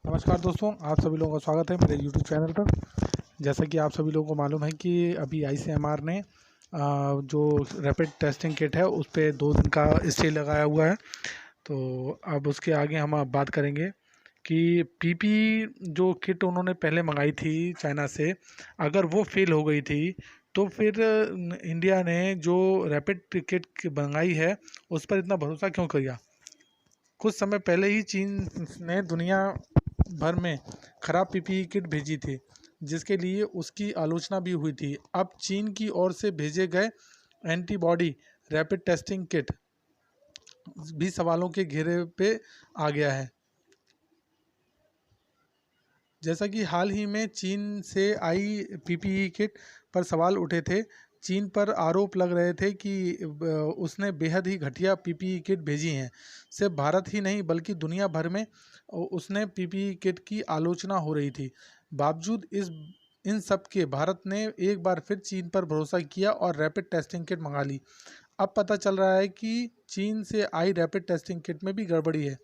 नमस्कार दोस्तों, आप सभी लोगों का स्वागत है मेरे यूट्यूब चैनल पर। जैसा कि आप सभी लोगों को मालूम है कि अभी आईसीएमआर ने जो रैपिड टेस्टिंग किट है उस पर 2 दिन का स्टे लगाया हुआ है। तो अब उसके आगे हम अब बात करेंगे कि पीपी जो किट उन्होंने पहले मंगाई थी चाइना से, अगर वो फेल हो गई थी तो फिर इंडिया ने जो रैपिड किट मंगाई है उस पर इतना भरोसा क्यों किया। कुछ समय पहले ही चीन ने दुनिया भर में खराब पीपीई किट भेजी थी, जिसके लिए उसकी आलोचना भी हुई थी। अब चीन की ओर से भेजे गए एंटीबॉडी रैपिड टेस्टिंग किट भी सवालों के घेरे पे आ गया है। जैसा कि हाल ही में चीन से आई पीपीई किट पर सवाल उठे थे। चीन पर आरोप लग रहे थे कि उसने बेहद ही घटिया पीपीई किट भेजी हैं। सिर्फ भारत ही नहीं बल्कि दुनिया भर में उसने पीपीई किट की आलोचना हो रही थी। बावजूद इन सब के भारत ने एक बार फिर चीन पर भरोसा किया और रैपिड टेस्टिंग किट मंगा ली। अब पता चल रहा है कि चीन से आई रैपिड टेस्टिंग किट में भी गड़बड़ी है।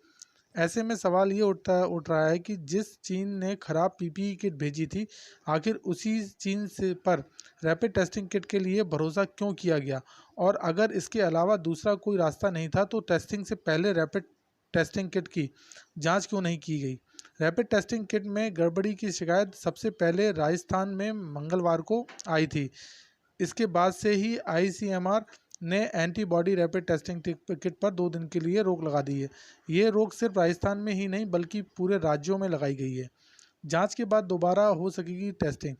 ऐसे में सवाल ये उठ रहा है कि जिस चीन ने खराब पीपीई किट भेजी थी, आखिर उसी चीन से पर रैपिड टेस्टिंग किट के लिए भरोसा क्यों किया गया, और अगर इसके अलावा दूसरा कोई रास्ता नहीं था तो टेस्टिंग से पहले रैपिड टेस्टिंग किट की जांच क्यों नहीं की गई। रैपिड टेस्टिंग किट में गड़बड़ी की शिकायत सबसे पहले राजस्थान में मंगलवार को आई थी। इसके बाद से ही आईसीएमआर ने एंटीबॉडी रैपिड टेस्टिंग किट पर 2 दिन के लिए रोक लगा दी है। ये रोक सिर्फ राजस्थान में ही नहीं बल्कि पूरे राज्यों में लगाई गई है। जांच के बाद दोबारा हो सकेगी testing.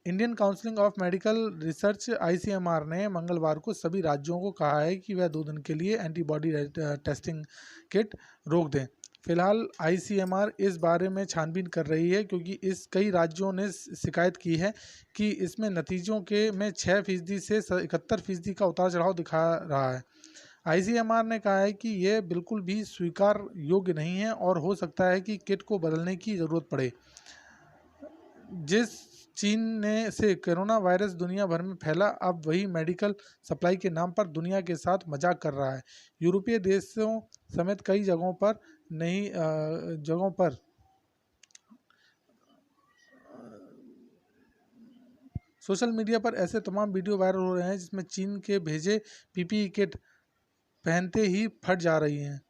Indian council of medical research ICMR ने मंगलवार को सभी राज्यों को कहा है कि वह 2 दिन के लिए एंटीबॉडी टेस्टिंग किट रोक दें। फिलहाल आईसीएमआर इस बारे में छानबीन कर रही है, क्योंकि इस कई राज्यों ने शिकायत की है कि इसमें नतीजों के में 6% से 71% का उतार चढ़ाव दिखा रहा है। आईसीएमआर ने कहा है कि यह बिल्कुल भी स्वीकार योग्य नहीं है और हो सकता है कि किट को बदलने की ज़रूरत पड़े। जिस चीन ने से कोरोना वायरस दुनिया भर में फैला, अब वही मेडिकल सप्लाई के नाम पर दुनिया के साथ मजाक कर रहा है। यूरोपीय देशों समेत कई जगहों पर सोशल मीडिया पर ऐसे तमाम वीडियो वायरल हो रहे हैं जिसमें चीन के भेजे पीपीई किट पहनते ही फट जा रही हैं।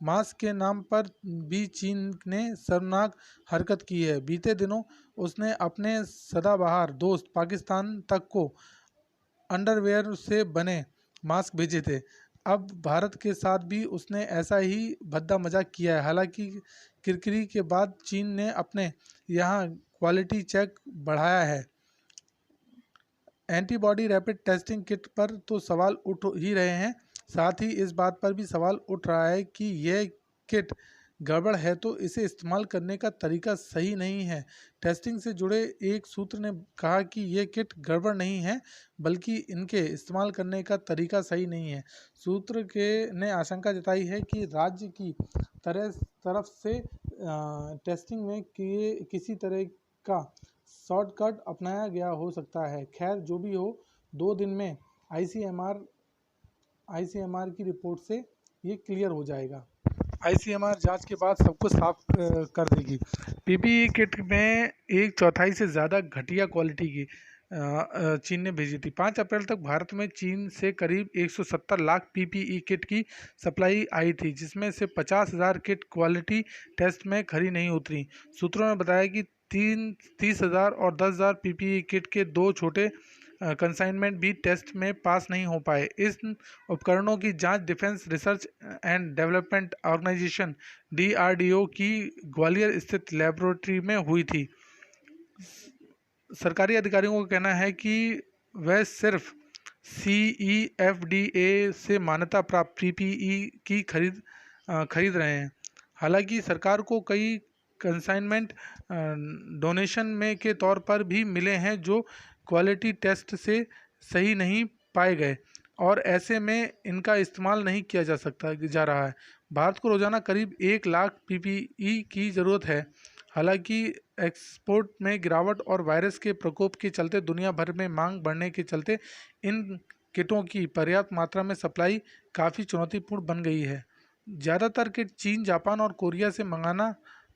मास्क के नाम पर भी चीन ने शर्मनाक हरकत की है। बीते दिनों उसने अपने सदाबहार दोस्त पाकिस्तान तक को अंडरवेयर से बने मास्क भेजे थे। अब भारत के साथ भी उसने ऐसा ही भद्दा मजाक किया है। हालांकि किरकिरी के बाद चीन ने अपने यहाँ क्वालिटी चेक बढ़ाया है। एंटीबॉडी रैपिड टेस्टिंग किट पर तो सवाल उठ ही रहे हैं, साथ ही इस बात पर भी सवाल उठ रहा है कि यह किट गड़बड़ है तो इसे इस्तेमाल करने का तरीका सही नहीं है। टेस्टिंग से जुड़े एक सूत्र ने कहा कि यह किट गड़बड़ नहीं है बल्कि इनके इस्तेमाल करने का तरीका सही नहीं है। सूत्र के ने आशंका जताई है कि राज्य की तरफ से टेस्टिंग में किए किसी तरह का शॉर्टकट अपनाया गया हो सकता है। खैर जो भी हो, 2 दिन में आईसीएमआर की रिपोर्ट से ये क्लियर हो जाएगा। आईसीएमआर जांच के बाद सब कुछ साफ कर देगी। पीपीई किट में 1/4 से ज़्यादा घटिया क्वालिटी की चीन ने भेजी थी। 5 अप्रैल तक भारत में चीन से करीब 170 लाख पीपीई किट की सप्लाई आई थी, जिसमें से 50,000 किट क्वालिटी टेस्ट में खरी नहीं उतरी। सूत्रों ने बताया कि 30,000 और 10,000 पीपीई किट के 2 छोटे कंसाइनमेंट भी टेस्ट में पास नहीं हो पाए। इस उपकरणों की जांच defence research and development organisation DRDO की ग्वालियर स्थित लेबोरेटरी में हुई थी। सरकारी अधिकारियों का कहना है कि वह सिर्फ CEFDA से मान्यता प्राप्त पीपीई की खरीद रहे हैं। हालांकि सरकार को कई कंसाइनमेंट डोनेशन में के तौर पर भी मिले हैं जो क्वालिटी टेस्ट से सही नहीं पाए गए, और ऐसे में इनका इस्तेमाल नहीं किया जा रहा है। भारत को रोजाना करीब 1 लाख पीपीई की ज़रूरत है। हालांकि एक्सपोर्ट में गिरावट और वायरस के प्रकोप के चलते दुनिया भर में मांग बढ़ने के चलते इन किटों की पर्याप्त मात्रा में सप्लाई काफ़ी चुनौतीपूर्ण बन गई है। ज़्यादातर किट चीन, जापान और कोरिया से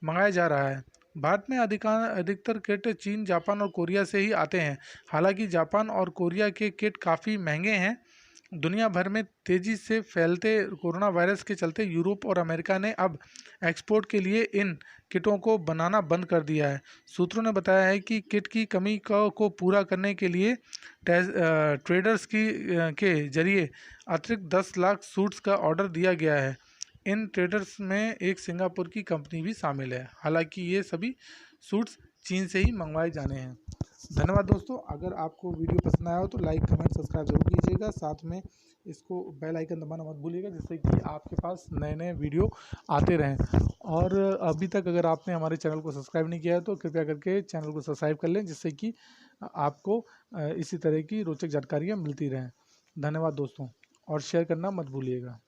मंगाया जा रहा है। भारत में अधिकतर किट चीन, जापान और कोरिया से ही आते हैं। हालांकि जापान और कोरिया के किट काफ़ी महंगे हैं। दुनिया भर में तेजी से फैलते कोरोना वायरस के चलते यूरोप और अमेरिका ने अब एक्सपोर्ट के लिए इन किटों को बनाना बंद कर दिया है। सूत्रों ने बताया है कि किट की कमी को पूरा करने के लिए ट्रेडर्स के जरिए अतिरिक्त 10 लाख सूट्स का ऑर्डर दिया गया है। इन ट्रेडर्स में एक सिंगापुर की कंपनी भी शामिल है। हालांकि ये सभी सूट्स चीन से ही मंगवाए जाने हैं। धन्यवाद दोस्तों। अगर आपको वीडियो पसंद आया हो तो लाइक, कमेंट, सब्सक्राइब जरूर कीजिएगा। साथ में इसको बेल आइकन दबाना मत भूलिएगा, जिससे कि आपके पास नए नए वीडियो आते रहें। और अभी तक अगर आपने हमारे चैनल को सब्सक्राइब नहीं किया है तो कृपया करके चैनल को सब्सक्राइब कर लें, जिससे कि आपको इसी तरह की रोचक जानकारियाँ मिलती रहें। धन्यवाद दोस्तों, और शेयर करना मत भूलिएगा।